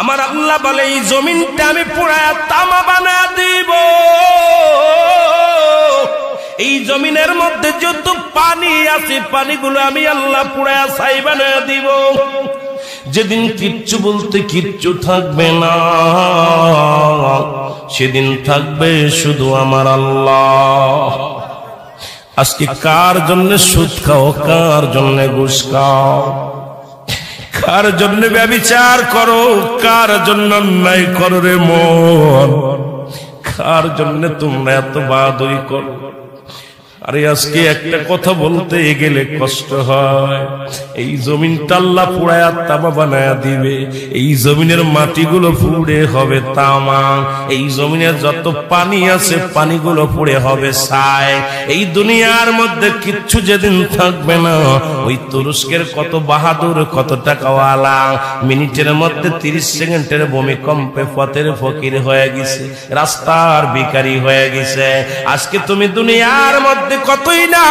আমার আল্লাহ বলে এই জমিনটা আমি পুরায়া তামা বানা দিব। এই জমিনের মধ্যে যত পানি আছে পানিগুলো আমি আল্লাহ পুরায়া ছাই বানা দিব। যেদিন কিচ্ছু বলতে কিচ্ছু থাকবে না, সেদিন থাকবে শুধু আমার আল্লাহ। আজকে কার জন্য সুদ খাও, কার জন্য ঘুষ খাও, কার জন্য ব্যভিচার করো, কার জন্য অন্যায় করো রে মন, কার জন্য তোমরা এত বাদই করো। আরে আজকে একটা কথা বলতে গেলে কষ্ট হয়। এই জমিনটা আল্লাহ পুরায়া তামা বানায়া দিবে। এই জমিনের মাটিগুলো পুড়ে হবে তামা। এই জমিনের যত পানি আছে পানিগুলো পুড়ে হবে ছাই। এই দুনিয়ার মধ্যে কিচ্ছু যেদিন থাকবে না, ওই তুরস্কের কত বাহাদুর, কত টাকাওয়ালা মিনিটের মধ্যে 30 সেকেন্ডের ভূমিকম্পে পথের ফকির হয়ে গেছে, রাস্তার ভিখারি হয়ে গেছে। আজকে তুমি দুনিয়ার মধ্যে কতই না